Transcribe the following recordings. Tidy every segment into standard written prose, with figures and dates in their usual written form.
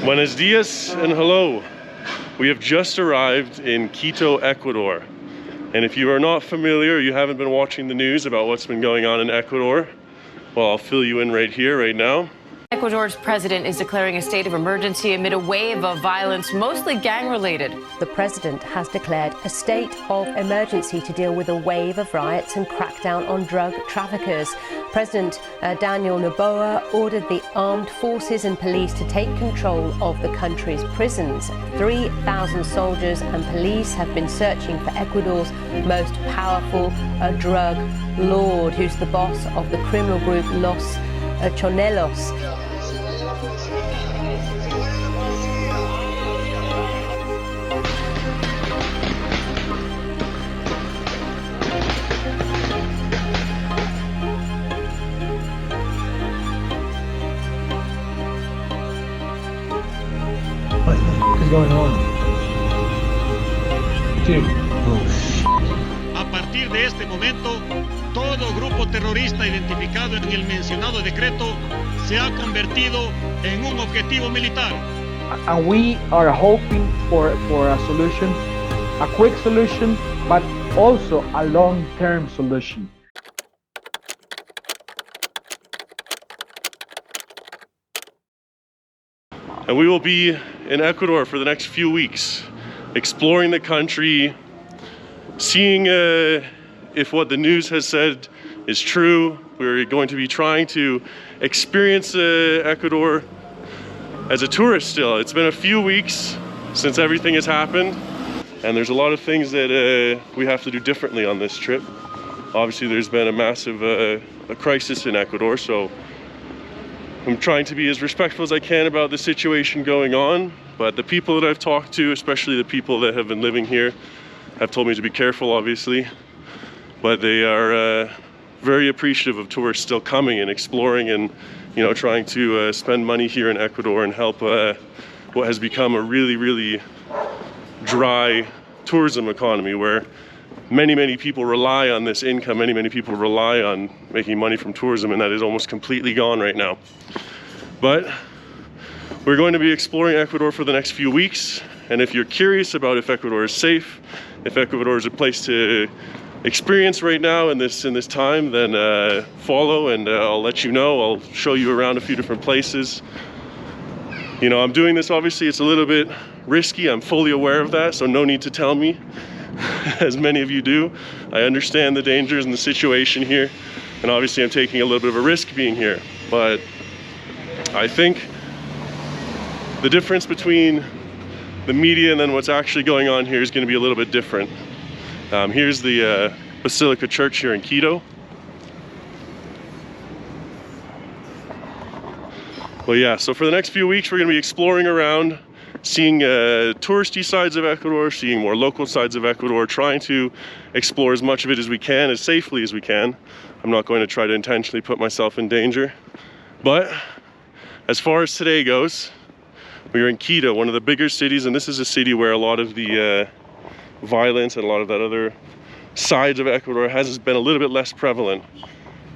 Buenos dias and hello. We have just arrived in Quito, Ecuador. And if you are not familiar, you haven't been watching the news about what's been going on in Ecuador, well, I'll fill you in right here, right now. Ecuador's president is declaring a state of emergency amid a wave of violence, mostly gang-related. The president has declared a state of emergency to deal with a wave of riots and crackdown on drug traffickers. President Daniel Noboa ordered the armed forces and police to take control of the country's prisons. 3,000 soldiers and police have been searching for Ecuador's most powerful drug lord, who's the boss of the criminal group Los Chonelos. What is going on? Dude. A partir de este momento, todo grupo terrorista identificado en el mencionado decreto se ha convertido en un objetivo militar. And we are hoping for a solution, a quick solution, but also a long-term solution. And we will be in Ecuador for the next few weeks, exploring the country, seeing if what the news has said is true. We're going to be trying to experience Ecuador as a tourist still. It's been a few weeks since everything has happened, and there's a lot of things that we have to do differently on this trip. Obviously, there's been a massive a crisis in Ecuador, so I'm trying to be as respectful as I can about the situation going on, but the people that I've talked to, especially the people that have been living here, have told me to be careful, obviously, but they are very appreciative of tourists still coming and exploring and, you know, trying to spend money here in Ecuador and help what has become a really, really dry tourism economy where many people rely on this income, many people rely on making money from tourism, and that is almost completely gone right now. But we're going to be exploring Ecuador for the next few weeks, and if you're curious about if Ecuador is safe, if Ecuador is a place to experience right now in this time, then follow and I'll let you know. I'll show you around a few different places. You know, I'm doing this, obviously it's a little bit risky, I'm fully aware of that, so no need to tell me, as many of you do. I understand the dangers and the situation here, and obviously I'm taking a little bit of a risk being here, but I think the difference between the media and then what's actually going on here is going to be a little bit different. Here's the Basilica Church here in Quito. Well, yeah, so for the next few weeks we're going to be exploring around, seeing touristy sides of Ecuador, seeing more local sides of Ecuador, trying to explore as much of it as we can, as safely as we can. I'm not going to try to intentionally put myself in danger. But as far as today goes, we are in Quito, one of the bigger cities, and this is a city where a lot of the violence and a lot of that other sides of Ecuador has been a little bit less prevalent.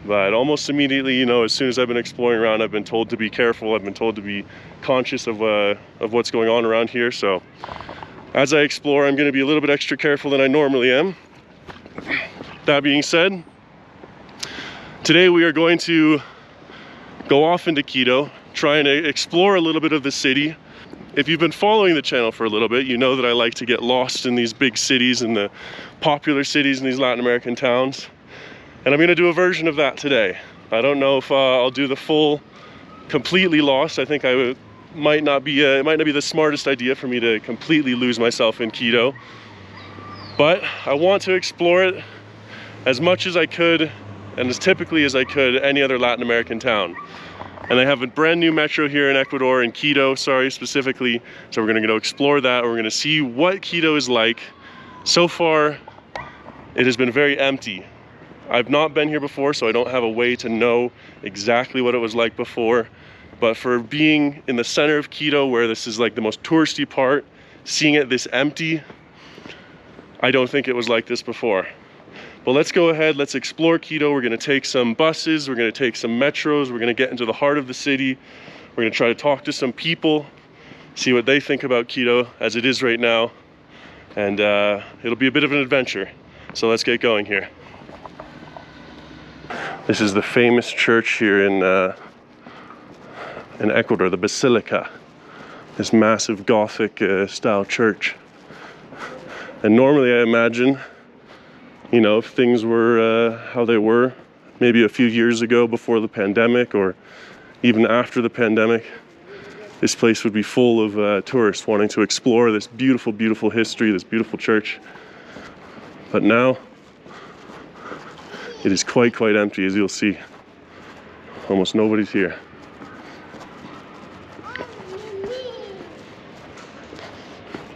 But almost immediately, you know, as soon as I've been exploring around, I've been told to be careful, I've been told to be conscious of what's going on around here. So as I explore, I'm going to be a little bit extra careful than I normally am. That being said, today we are going to go off into Quito, trying to explore a little bit of the city. If you've been following the channel for a little bit, you know that I like to get lost in these big cities and the popular cities in these Latin American towns. And I'm going to do a version of that today. I don't know if I'll do the full, completely lost. I think it might not be the smartest idea for me to completely lose myself in Quito. But I want to explore it as much as I could and as typically as I could any other Latin American town. And they have a brand new metro here in Ecuador, in Quito, specifically. So we're gonna go explore that. We're gonna see what Quito is like. So far, it has been very empty. I've not been here before, so I don't have a way to know exactly what it was like before. But for being in the center of Quito, where this is like the most touristy part, seeing it this empty, I don't think it was like this before. But let's go ahead, let's explore Quito. We're gonna take some buses, we're gonna take some metros, we're gonna get into the heart of the city. We're gonna try to talk to some people. see what they think about Quito as it is right now. And it'll be a bit of an adventure. So let's get going here. This is the famous church here in Ecuador, the Basilica. This massive Gothic style church. And normally I imagine, you know, if things were how they were maybe a few years ago before the pandemic, or even after the pandemic, this place would be full of tourists wanting to explore this beautiful, beautiful history, this beautiful church. But now, it is quite empty, as you'll see. Almost nobody's here.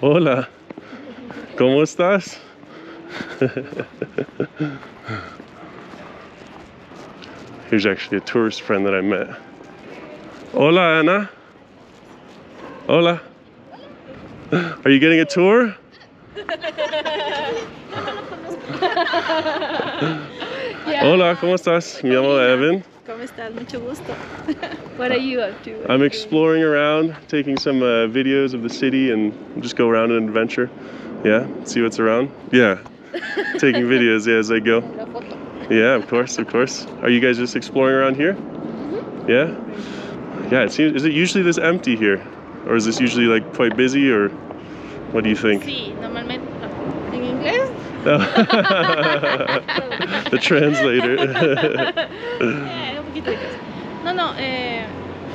Hola, ¿cómo estás? Here's actually a tourist friend that I met. Hola, Ana. Hola. Are you getting a tour? Hola, ¿cómo estás? Me llamo Evan. ¿Cómo estás? Mucho gusto. What are you up to? I'm exploring around, taking some videos of the city, and just go around an adventure. Yeah, see what's around. Yeah, taking videos, yeah, as I go. Yeah, of course, of course. Are you guys just exploring around here? Mm-hmm. Yeah? Yeah, it seems, is it usually this empty here? Or is this usually like quite busy, or what do you think? Sí, normalmente. ¿En inglés? The translator. Un poquito de caso. No,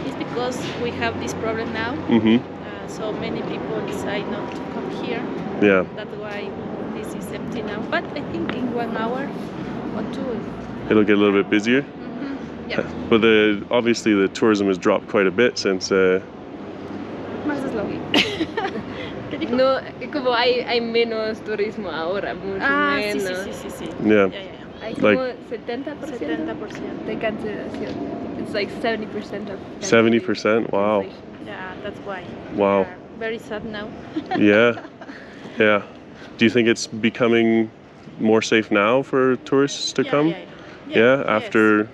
it's because we have this problem now. Mm-hmm. So many people decide not to come here. Yeah. That's why this is empty now. But I think in 1 hour or 2. It'll get a little bit busier. Mm-hmm. Yeah. But obviously the tourism has dropped quite a bit since. Más slowly. No, como hay menos turismo ahora, mucho menos. Sí. Yeah. Hay como Like 70% de cancelación. It's like 70% of 70%? Wow. Yeah, that's why. Wow. We are very sad now. Yeah. Yeah. Do you think it's becoming more safe now for tourists to come? Yeah, after.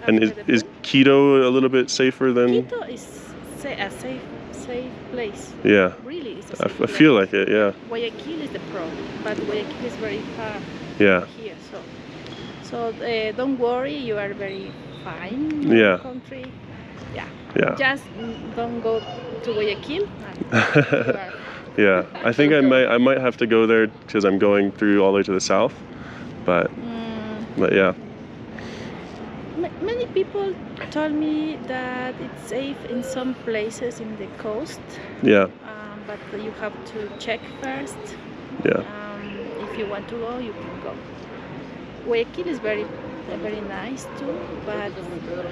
And is Quito a little bit safer than? Quito is a safe place. Yeah. Really, it's a safe I feel like it, yeah. Guayaquil is the problem, but Guayaquil is very far Yeah. here. So don't worry, you are very fine in Yeah. the country. Yeah. Just don't go to Guayaquil. Yeah. I think I might have to go there because I'm going through all the way to the south. But yeah. Many people told me that it's safe in some places in the coast. Yeah. But you have to check first. Yeah. If you want to go, you can go. Guayaquil is very nice too, but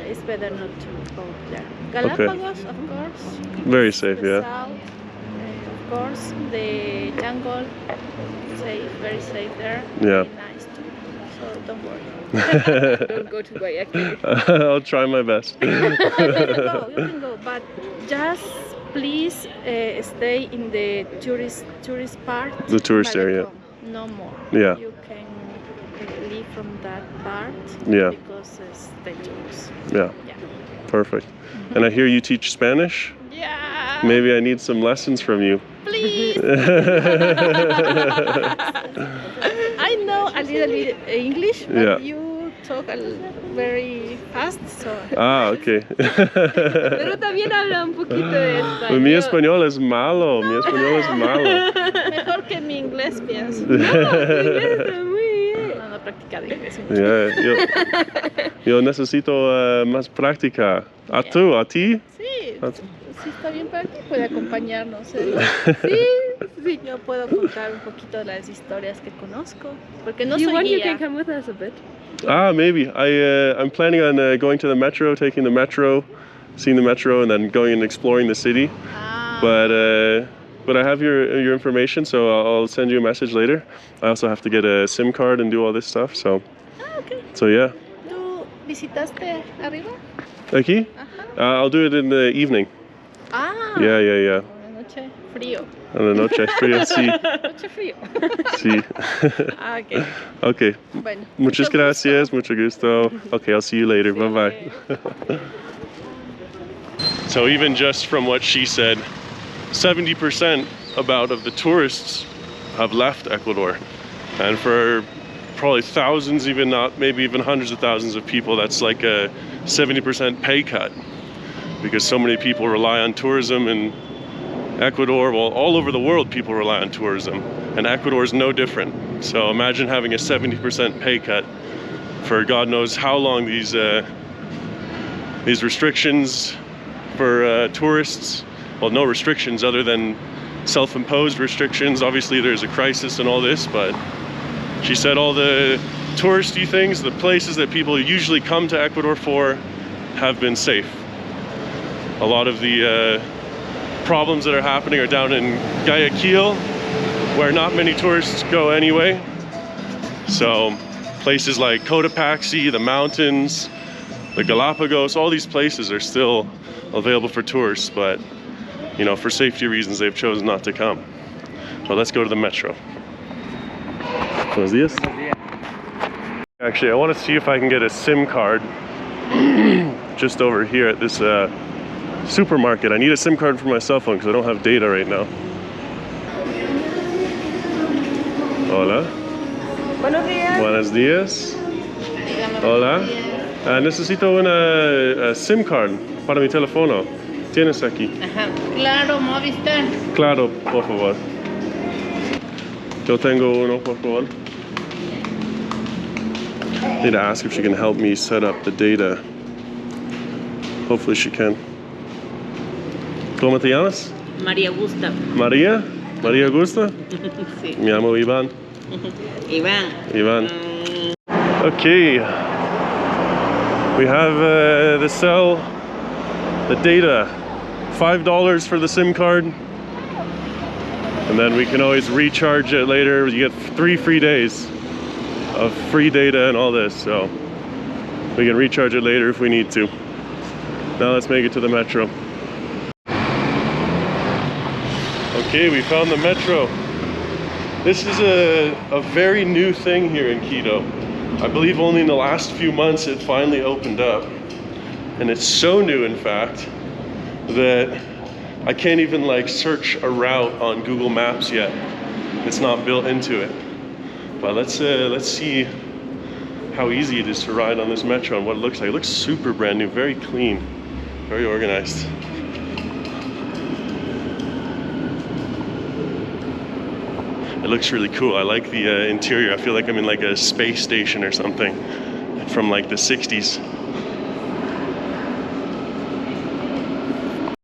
it's better not to go there. Galapagos, of course. Very safe, The yeah. South, of course, the jungle, safe, very safe there. Yeah. Very nice too. So don't worry. Don't go to Guayaquil. I'll try my best. You can go, but just please stay in the tourist part. The tourist area. No more. Yeah. You can leave from that part. Yeah. Because it's dangerous. Yeah. Perfect. And I hear you teach Spanish? Yeah. Maybe I need some lessons from you. Please. I know a little bit English, but you talk very fast, so. Ah, okay. Pero también habla un poquito de español. Mi español es malo. Mi español es malo. Mejor que mi inglés, pienso. No, inglés está muy bien. No practicar inglés. Yeah, yo necesito más práctica. ¿A tú? ¿A ti? Sí, sí está bien para ti, puede acompañarnos. Sí. Yo puedo contar un poquito de las historias que conozco, porque no You soy want, you guía. can come with us a bit. Ah, maybe. I'm planning on going to the metro, taking the metro, seeing the metro, and then going and exploring the city. Ah, But I have your information, so I'll send you a message later. I also have to get a SIM card and do all this stuff, so. okay. So yeah. ¿Tú visitaste arriba? Aquí? Ajá. I'll do it in the evening. Ah. Yeah. Buenas noches. Frío. En la noche frío, sí. Noche frío. Sí. Ah, ok. Okay. Bueno. Muchas mucho gracias, mucho gusto. Okay, I'll see you later. Bye-bye. So even just from what she said, 70% about of the tourists have left Ecuador. And for probably thousands, even not, maybe even hundreds of thousands of people, that's like a 70% pay cut. Because so many people rely on tourism in Ecuador. Well, all over the world people rely on tourism, and Ecuador is no different. So imagine having a 70% pay cut for God knows how long. These restrictions for tourists, well, no restrictions other than self-imposed restrictions. Obviously there's a crisis and all this, but she said all the touristy things, the places that people usually come to Ecuador for, have been safe. A lot of the problems that are happening are down in Guayaquil, where not many tourists go anyway. So places like Cotopaxi, the mountains, the Galapagos, all these places are still available for tourists, but you know, for safety reasons, they've chosen not to come. But let's go to the metro. Buenos días. Actually, I want to see if I can get a SIM card just over here at this supermarket. I need a SIM card for my cell phone because I don't have data right now. Hola. Buenos días. Buenos días. Hola. Necesito una SIM card para mi teléfono. ¿Tienes aquí? Ajá. Claro, Movistar. Claro, por favor. Yo tengo uno, por favor. I need to ask if she can help me set up the data. Hopefully she can. ¿Cómo te llamas? María Augusta. María? María Augusta? Sí. Me llamo Iván. Iván. Iván. Okay. We have the cell, the data. $5 for the SIM card. And then we can always recharge it later. You get 3 free days of free data and all this. So we can recharge it later if we need to. Now let's make it to the metro. Okay, we found the metro. This is a very new thing here in Quito. I believe only in the last few months it finally opened up. And it's so new, in fact, that I can't even like search a route on Google Maps yet. It's not built into it. But let's see how easy it is to ride on this metro and what it looks like. It looks super brand new, very clean, very organized. It looks really cool. I like the interior. I feel like I'm in like a space station or something from like the 60s.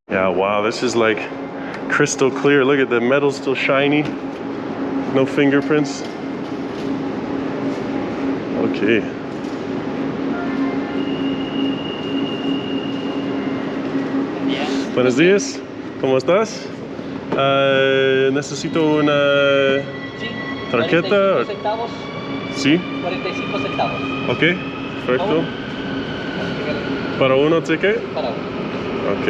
Yeah, wow, this is like crystal clear. Look at the metal, still shiny. No fingerprints. Okay. Buenos días. ¿Cómo estás? Necesito una tarjeta. 45 centavos. Sí. 45 centavos. Ok, perfecto. ¿Para uno ticket? Para uno. Ok.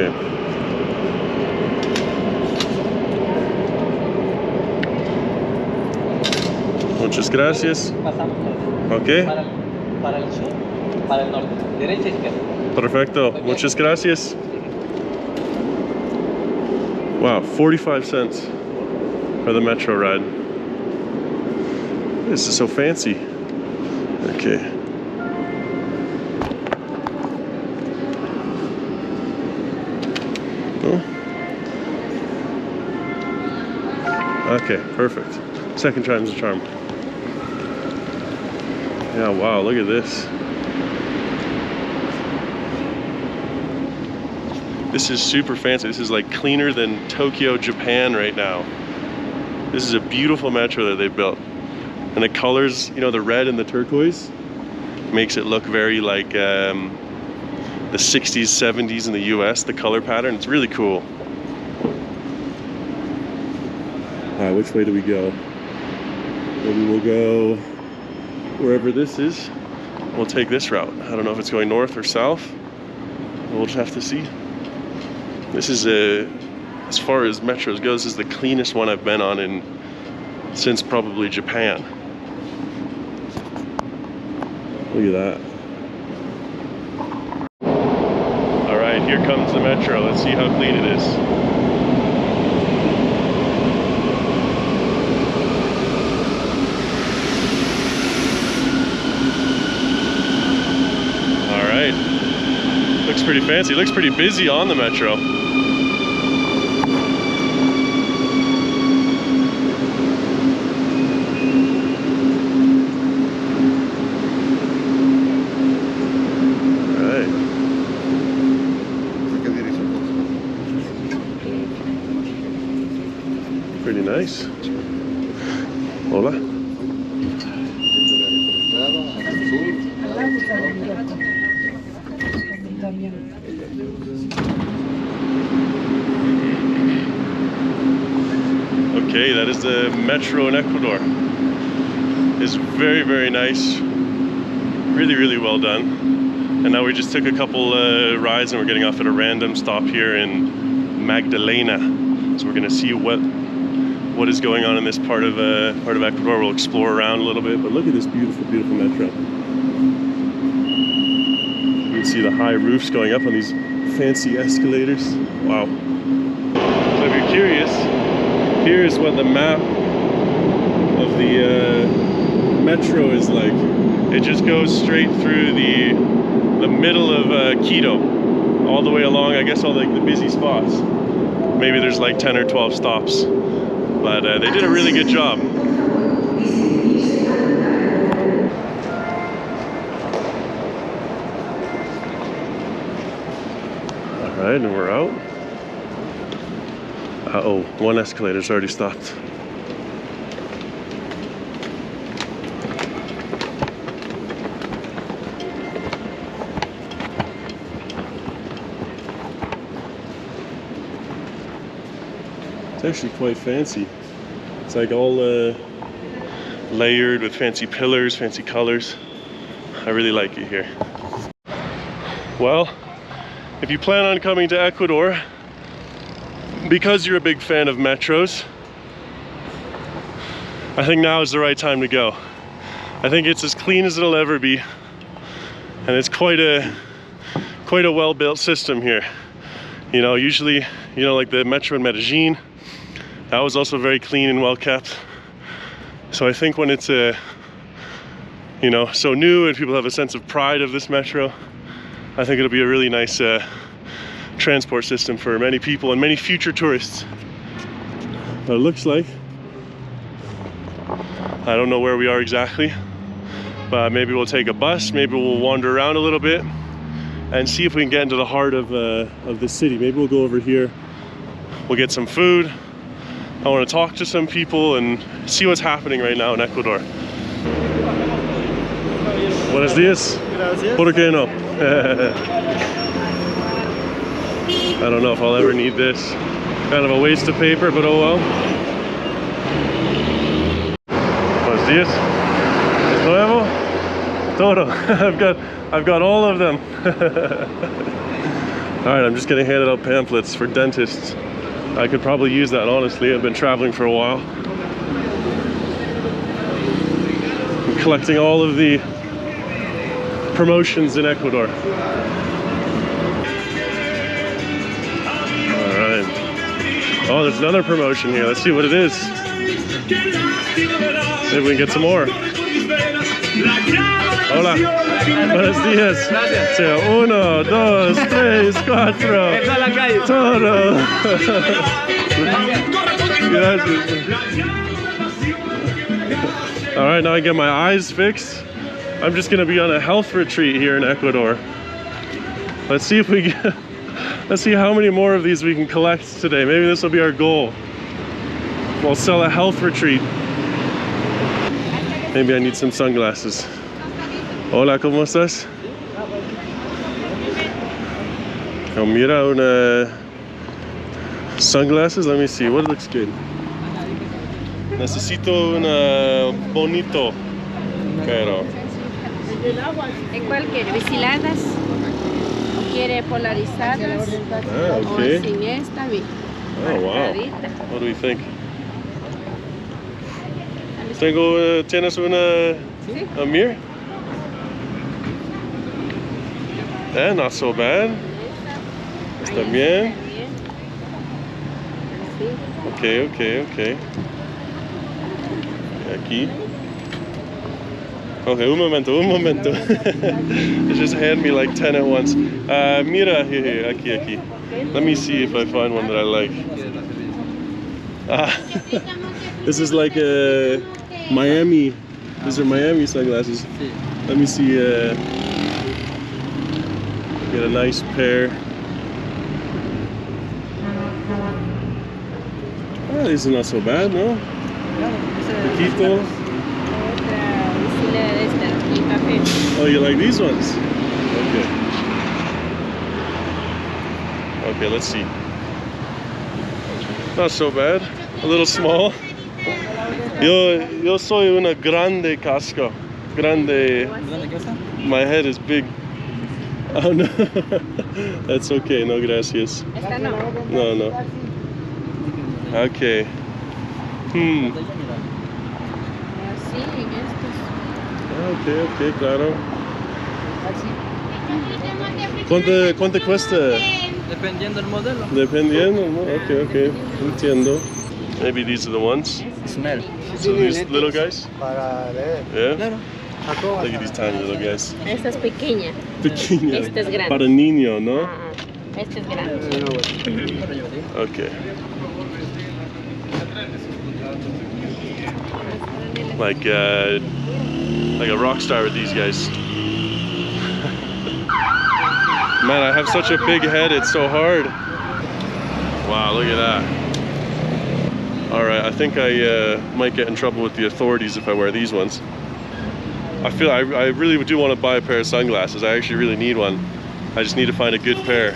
Muchas gracias. Pasamos Ok. para el sur, para el norte, derecha e izquierda. Perfecto. Muchas gracias. Wow, 45 cents for the metro ride. This is so fancy. Okay. Oh. Okay, perfect. Second time's a charm. Yeah, wow, look at this. This is super fancy. This is like cleaner than Tokyo, Japan right now. This is a beautiful metro that they built. And the colors, you know, the red and the turquoise makes it look very like the 60s, 70s in the US, the color pattern. It's really cool. All right, which way do we go? Maybe we'll go wherever this is. We'll take this route. I don't know if it's going north or south. We'll just have to see. This is as far as metros go, this is the cleanest one I've been on since probably Japan. Look at that. All right, here comes the metro. Let's see how clean it is. pretty fancy. It looks pretty busy on the metro. Alright. Pretty nice. Hola. Okay, that is the metro in Ecuador. It's very, very nice. Really, really well done. And now we just took a couple rides and we're getting off at a random stop here in Magdalena. So we're gonna see what is going on in this part of Ecuador. We'll explore around a little bit, but look at this beautiful, beautiful metro. You can see the high roofs going up on these fancy escalators. Wow. So if you're curious, here's what the map of the metro is like. It just goes straight through the middle of Quito, all the way along, I guess, all like the busy spots. Maybe there's like 10 or 12 stops, but they did a really good job. All right, and we're out. Uh-oh, one escalator's already stopped. It's actually quite fancy. It's like all layered with fancy pillars, fancy colors. I really like it here. Well, if you plan on coming to Ecuador, because you're a big fan of metros, I think now is the right time to go. I think it's as clean as it'll ever be, and it's quite a well-built system here. You know, usually, you know, like the metro in Medellin, that was also very clean and well kept. So I think when it's you know, so new and people have a sense of pride of this metro, I think it'll be a really nice transport system for many people and many future tourists. But it looks like, I don't know where we are exactly, but maybe we'll take a bus, maybe we'll wander around a little bit and see if we can get into the heart of the city. Maybe we'll go over here, we'll get some food. I want to talk to some people and see what's happening right now in Ecuador. Buenos días. Gracias. ¿Por qué no? I don't know if I'll ever need this. Kind of a waste of paper, but oh well. Buenos días. ¿Es nuevo? Todo. I've got all of them. All right, I'm just getting handed out pamphlets for dentists. I could probably use that, honestly. I've been traveling for a while. I'm collecting all of the promotions in Ecuador. Alright. Oh, there's another promotion here. Let's see what it is. Maybe we can get some more. Hola. Buenos días. Gracias. 1, 2, 3, 4. Todo. Gracias. All right, now I get my eyes fixed. I'm just gonna be on a health retreat here in Ecuador. Let's see if we get, let's see how many more of these we can collect today. Maybe this will be our goal. We'll sell a health retreat. Maybe I need some sunglasses. Hola, ¿cómo estás? Oh, mira, una sunglasses. Let me see. What looks good? Necesito una bonito, pero. ¿Cuál quiere? ¿Biciladas? ¿O quiere polarizadas? Ah, okay. ¿O sin esta? Oh, wow. What do we think? ¿Tienes una a mirror? Not so bad. Está bien. Ok. Aquí. Okay, un momento. They just hand me like 10 at once. Mira, here, aquí. Let me see if I find one that I like. This is like a Miami. These are Miami sunglasses. Let me see. Get a nice pair. Oh, these are not so bad, no? Quito. Oh, you like these ones? Okay. Okay, let's see. Not so bad. A little small. Yo soy una grande casco. Grande. My head is big. Oh no. That's okay. No, gracias. No. Okay. Okay, claro. ¿Cuánto cuesta? Dependiendo del modelo. Dependiendo, ¿no? Okay. Entiendo. Maybe these are the ones. Smell. So these little guys? Para leer. Yeah? Claro. Look at these tiny little guys. Esta es pequeña. Pequeña. Este es grande. Para niño, ¿no? Este es grande. Okay. Like a rock star with these guys. Man, I have such a big head, it's so hard. Wow, look at that. Alright, I think I might get in trouble with the authorities if I wear these ones. I feel I really do want to buy a pair of sunglasses. I actually really need one. I just need to find a good pair.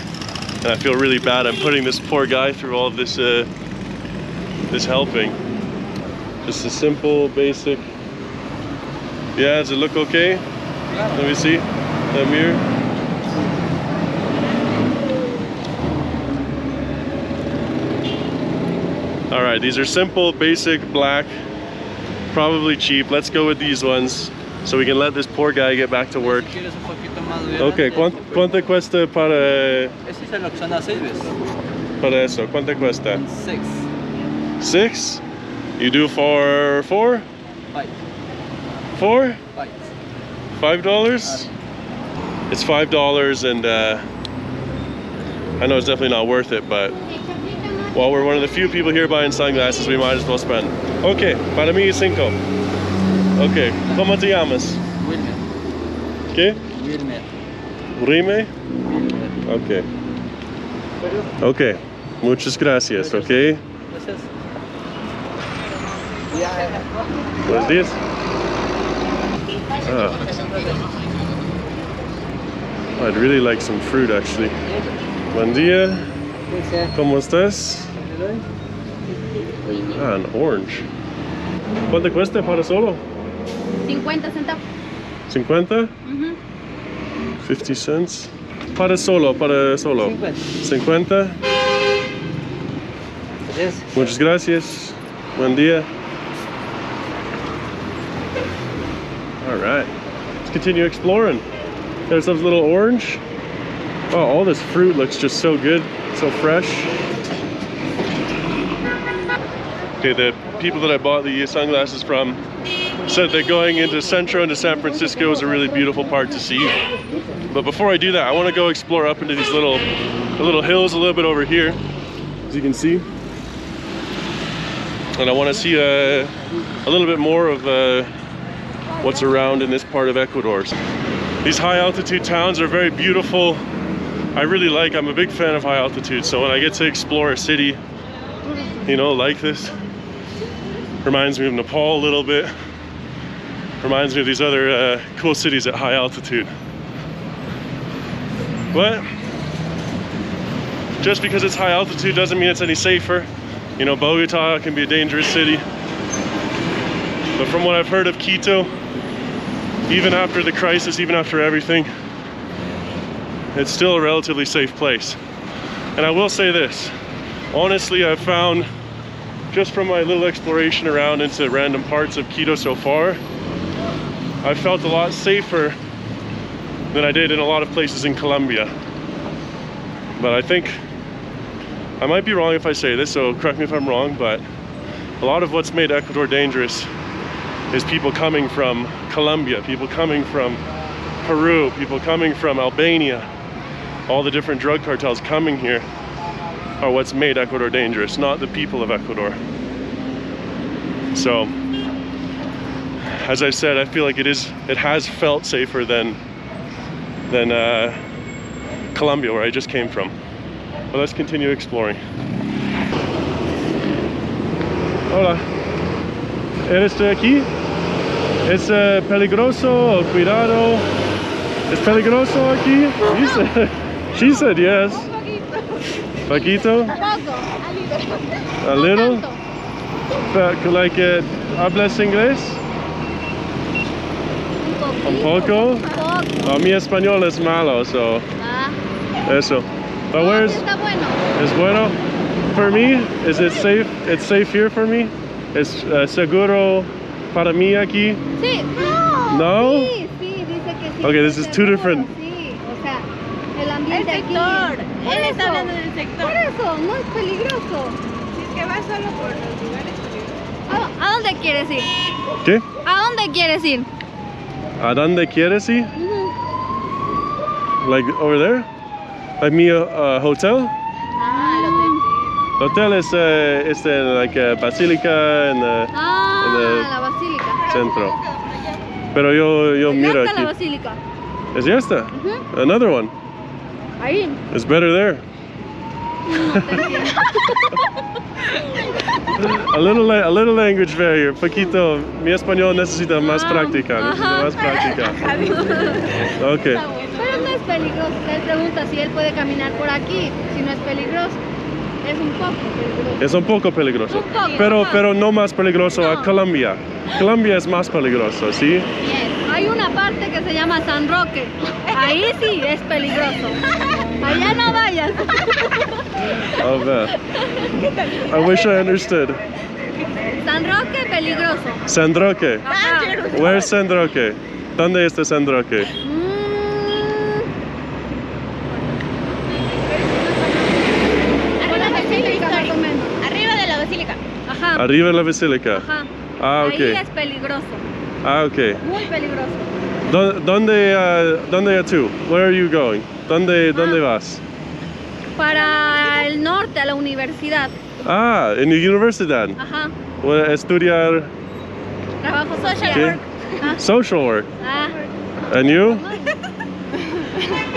And I feel really bad. I'm putting this poor guy through all of this this helping. Just a simple, basic. Yeah, does it look okay? Let me see. That mirror. All right, these are simple, basic, black, probably cheap. Let's go with these ones so we can let this poor guy get back to work. Okay, ¿cuánto cuesta para? Ese es el opción a 6 veces. Para eso, ¿cuánto cuesta? 6. 6? You do for 4? 5. 4? 5. $5? It's $5 and I know it's definitely not worth it, but while we're one of the few people here buying sunglasses, we might as well spend. Okay, para mí 5. Okay, ¿cómo te llamas? Wilmer. ¿Qué? Wilmer. Rime? Okay. Okay, muchas gracias, okay? Gracias. Buenos días. Oh. I'd really like some fruit actually. Buen día. ¿Cómo estás? Ah, an orange. ¿Cuánto cuesta para solo? 50 centavos. 50? 50 cents. Para solo. 50. Muchas gracias. Buen día. All right, let's continue exploring. There's some little orange. Oh, all this fruit looks just so good, so fresh. Okay, the people that I bought the sunglasses from said that going into Centro into San Francisco is a really beautiful part to see. But before I do that, I want to go explore up into these little hills a little bit over here, as you can see. And I want to see a little bit more of what's around in this part of Ecuador. These high altitude towns are very beautiful. I'm a big fan of high altitude, so when I get to explore a city, you know, like this, reminds me of Nepal a little bit, reminds me of these other cool cities at high altitude. But just because it's high altitude doesn't mean it's any safer. You know, Bogota can be a dangerous city. But from what I've heard of Quito, even after the crisis, even after everything, it's still a relatively safe place. And I will say this, honestly, I've found, just from my little exploration around into random parts of Quito so far, I felt a lot safer than I did in a lot of places in Colombia. But I think, I might be wrong if I say this, so correct me if I'm wrong, but a lot of what's made Ecuador dangerous is people coming from Colombia, people coming from Peru, people coming from Albania. All the different drug cartels coming here are what's made Ecuador dangerous, not the people of Ecuador. So, as I said, I feel like it has felt safer than Colombia, where I just came from. But let's continue exploring. Hola. ¿Eres de aquí? ¿Es peligroso o cuidado? ¿Es peligroso aquí? She said yes. Poquito? A little? But like ¿hablas inglés? Un poco? Oh, mi español es malo, so eso. But where's? Es bueno. For me, is it safe? It's safe here for me. ¿Es seguro para mí aquí? Sí. No. Sí, sí, dice que sí. Okay, this is two different. Sí, o sea, el ambiente aquí. Él está hablando del sector. Por eso, no es peligroso. Si es que va solo por los lugares peligrosos. ¿A dónde quieres ir? ¿Qué? ¿A dónde quieres ir? ¿A dónde quieres ir? Like over there? Like mi hotel? The hotel is like basílica in the la basílica. centro. Pero yo miro Ya está aquí. la basílica. ¿Es esta? Another one. Ahí. It's better there. A little language barrier, poquito. Mi español necesita más práctica. Necesita más práctica. Okay. Pero no es peligroso. Él pregunta si él puede caminar por aquí, si no es peligroso. Es un poco peligroso. Es un poco peligroso. Un poco, Pero no más peligroso a Colombia. Colombia es más peligroso, ¿sí? Hay una parte que se llama San Roque. Ahí sí es peligroso. Allá no vayas. Oh man. I wish I understood. San Roque peligroso. San Roque. Ajá. Where's San Roque? ¿Dónde está San Roque? Arriba de la basílica. Ajá. Arriba de la basílica. Ajá. Ah, ok. Ahí es peligroso. Ah, ok. Muy peligroso. ¿Dónde tú? Where are you going? ¿Dónde vas? Para el norte, a la universidad. Ah, en la universidad. Ajá. Voy a estudiar Trabajo social. ¿qué? Social work. Ah. And you?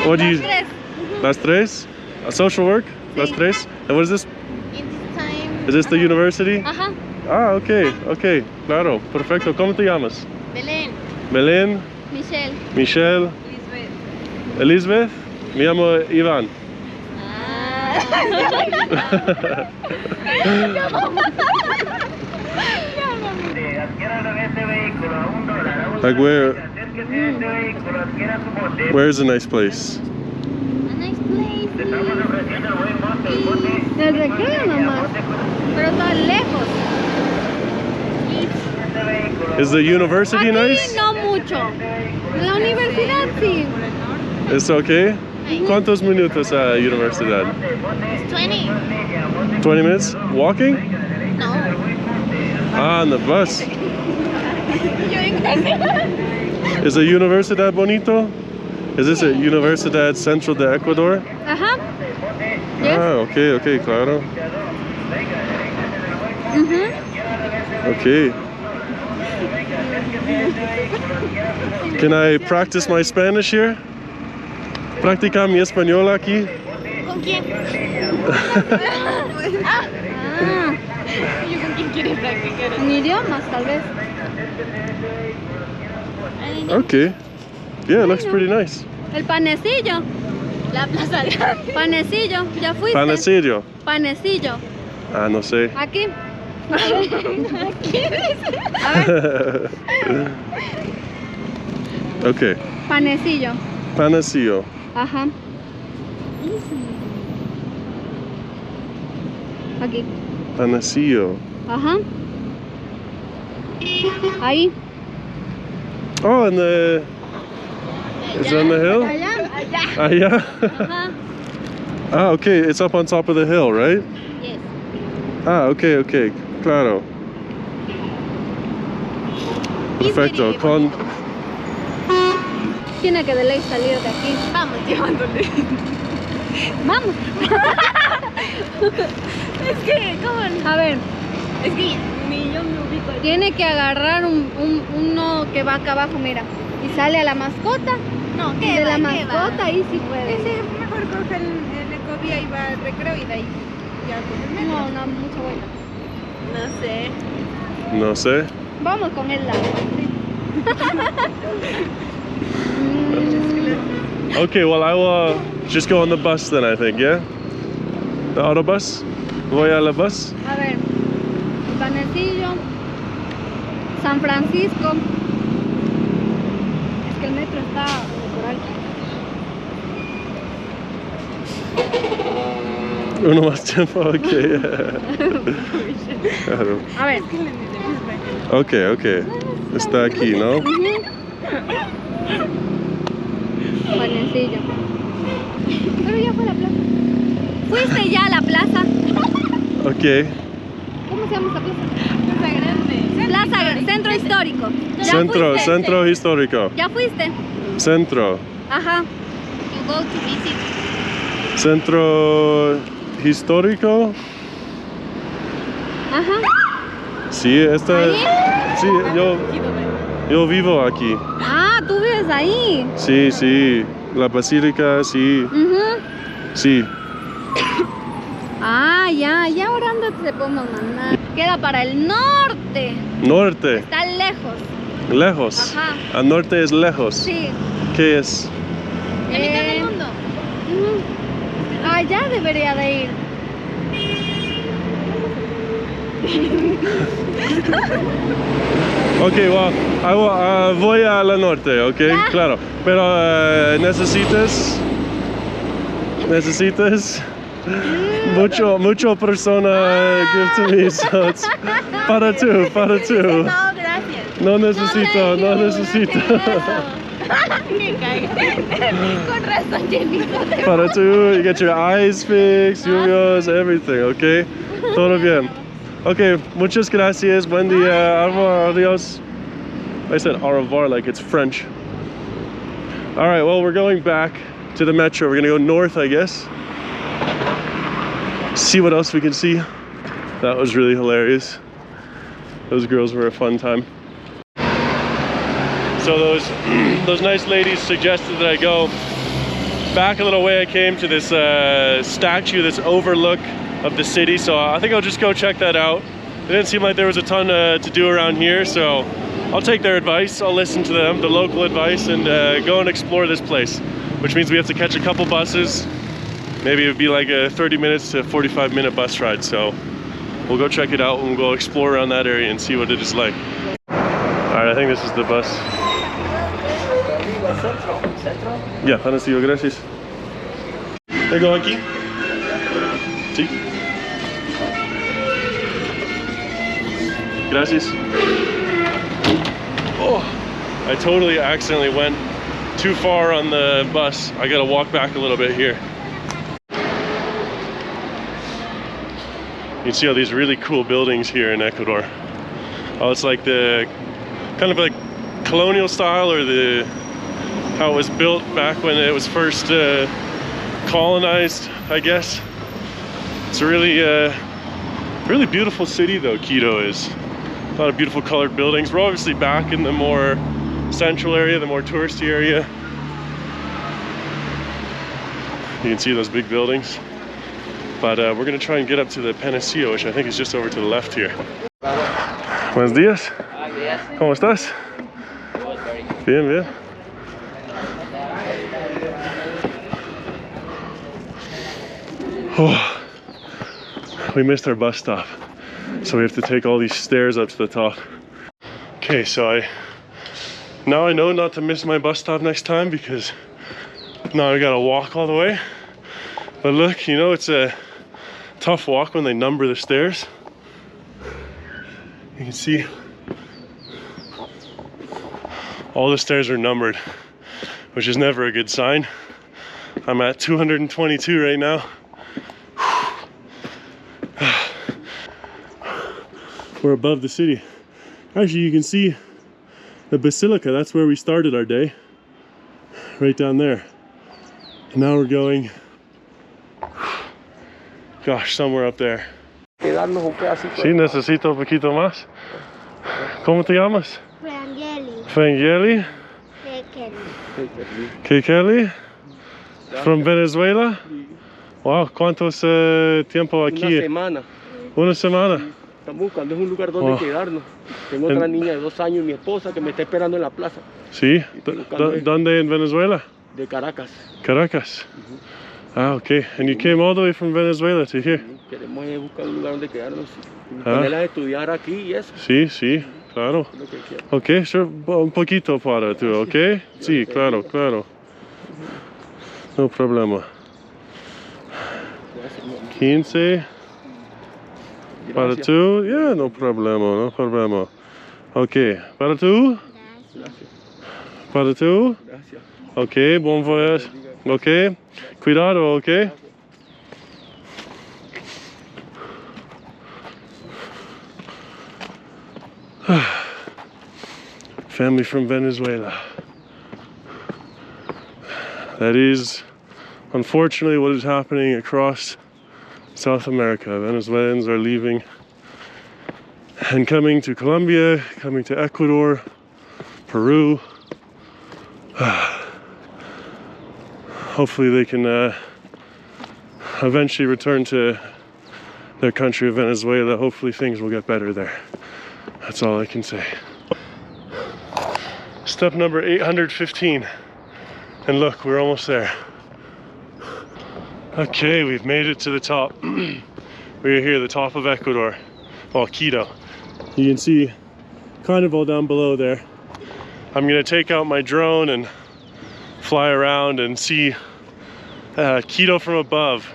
What do you? Las tres. Las tres? Social work? Las tres? And what is this? Is this the university? Ajá. Ah, okay, okay, claro, perfecto. ¿Cómo te llamas? Belén. Belén, Michelle. Michelle, Elizabeth. Me llamo Iván. Like where is a nice place? A nice place. El recreo nomás. Pero está lejos. Is the university Aquí nice? no mucho. La universidad sí. It's okay? ¿Cuántos minutos a universidad? 20. 20 minutes? Walking? No. Ah, on the bus. Is the universidad bonito? Is this a Universidad Central de Ecuador? Ajá. Yes. Ah, okay, okay, claro. Okay. Can I practice my Spanish here? ¿Practicar mi español aquí? ¿Con quién? ¿Yo con quién quieres practicar? En idiomas, tal vez. Okay. Yeah, it looks pretty nice. El Panecillo. La plaza de... Panecillo, ¿ya fuiste? Panecillo. Panecillo. Ah, no sé. Aquí. Okay. Panecillo. Panecillo. Ajá. Aquí. Panecillo. Ajá. Ahí. Oh, and the... Is it on the hill? Allá. Allá? Ajá. Ah, okay, it's up on top of the hill, right? Yes. Ah, okay, okay, claro. Perfecto. Con... Tiene que de ley salir de aquí. Vamos llevándole. Vamos. Es que, ¿cómo? A ver, Es que ni yo me ubico. tiene que agarrar uno que va acá abajo, mira. Y sale a la mascota. No, De ¿qué la va? ¿Qué mascota va? ahí sí puede. Ese mejor coge el ecovía y va al recreo y de ahí ya con el metro. No, no, mucha vuelta. No sé. No sé. Vamos con el lado. Okay, well, I will just go on the bus then, I think, yeah? The autobus? Voy a la bus? A ver, Panecillo, San Francisco. Es que el metro está por ahí. Uno más tiempo, ok. Claro. A ver. Ok. Está aquí, ¿no? Panecillo. Pero ya fue a la plaza. ¿Fuiste ya a la plaza? Ok. ¿Cómo se llama esta plaza? Plaza Grande. Plaza Centro Histórico. ¿Ya fuiste? Centro histórico. ¿Ya fuiste? Centro. Ajá. You go to visit. Centro histórico. Ajá. Sí, esta. ¿Ahí? Sí, yo vivo aquí. Ah, tú vives ahí. Sí. La basílica, sí. Ujú. Sí. Ah, ya ahora dónde te podemos mandar. Queda para el norte. Norte. Está lejos. Lejos. Ajá. Al norte es lejos. Sí. ¿Qué es? ¿En mitad del mundo? Allá debería de ir. Ok, well, voy a la norte, ok, ¿Ya? claro. Pero necesitas mucho persona give to me, so it's para tú. No, gracias. No necesito. Me cagué. Con razón, Jenny. Para tú, you get your eyes fixed, yours, everything, ok? Todo bien. Ok, muchas gracias, buen día, adios. I said au revoir like it's French. All right, well, we're going back to the metro. We're gonna go north, I guess. See what else we can see. That was really hilarious. Those girls were a fun time. So those nice ladies suggested that I go back a little way. I came to this statue, this overlook of the city, so I think I'll just go check that out. It didn't seem like there was a ton to do around here, so I'll take their advice, I'll listen to them, the local advice, and go and explore this place, which means we have to catch a couple buses. Maybe it would be like a 30 minutes to 45-minute bus ride, so we'll go check it out and we'll go explore around that area and see what it is like. All right, I think this is the bus. Yeah, Panecillo, gracias. Tengo aquí. Sí. Gracias. Oh, I totally accidentally went too far on the bus. I gotta walk back a little bit here. You can see all these really cool buildings here in Ecuador. Oh, it's like the kind of like colonial style, or how it was built back when it was first colonized, I guess. It's a really beautiful city though, Quito is. A lot of beautiful colored buildings. We're obviously back in the more central area, the more touristy area. You can see those big buildings. But we're gonna try and get up to the Panecillo, which I think is just over to the left here. Buenos días. ¿Cómo estás? Bien. Oh, we missed our bus stop, so we have to take all these stairs up to the top. Okay, so now I know not to miss my bus stop next time, because now I gotta walk all the way. But look, you know, it's a tough walk when they number the stairs. You can see all the stairs are numbered, which is never a good sign. I'm at 222 right now. We're above the city. Actually, you can see the basilica. That's where we started our day, right down there. And now we're going, gosh, somewhere up there. Sí, necesito un poquito más. ¿Cómo te llamas? Frangeli. Kekeli. From Venezuela. Wow, ¿cuántos tiempo aquí? Una semana. Una semana. Estamos buscando un lugar donde quedarnos. Tengo otra niña de 2 años y mi esposa que me está esperando en la plaza. Sí, ¿dónde en Venezuela? De Caracas. Caracas. Ah, okay. And you came all the way from Venezuela to here? Queremos buscar un lugar donde quedarnos. Ponerlas a estudiar aquí y eso. Sí, sí, claro. Ok, sure, un poquito para tú, ok? Sí, claro, claro. No problema. 15. Para tú, yeah, no problema, no problema. Ok, para tú? Para tú? Gracias. Ok, bon voyage. Ok, cuidado, ok? Family from Venezuela. That is unfortunately what is happening across South America. Venezuelans are leaving and coming to Colombia, coming to Ecuador, Peru. Hopefully they can eventually return to their country of Venezuela. Hopefully things will get better there. That's all I can say. Step number 815. And look, we're almost there. Okay, we've made it to the top. We're here, the top of Ecuador. Well, Quito. You can see kind of all down below there. I'm gonna take out my drone and fly around and see Quito from above.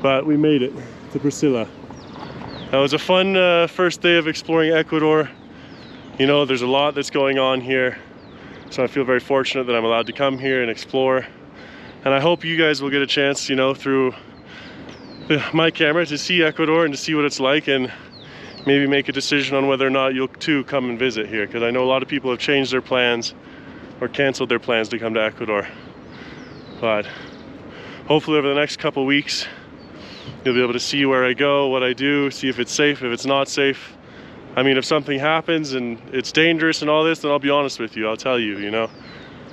But we made it to Priscilla. That was a fun first day of exploring Ecuador. You know, there's a lot that's going on here. So I feel very fortunate that I'm allowed to come here and explore. And I hope you guys will get a chance, you know, through my camera to see Ecuador and to see what it's like, and maybe make a decision on whether or not you'll too come and visit here. Because I know a lot of people have changed their plans or canceled their plans to come to Ecuador. But hopefully over the next couple weeks, you'll be able to see where I go, what I do, see if it's safe, if it's not safe. I mean, if something happens and it's dangerous and all this, then I'll be honest with you, I'll tell you, you know.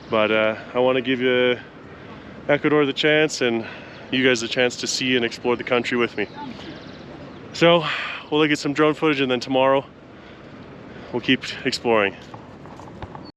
But I want to give you Ecuador the chance and you guys the chance to see and explore the country with me. So we'll look at some drone footage and then tomorrow we'll keep exploring.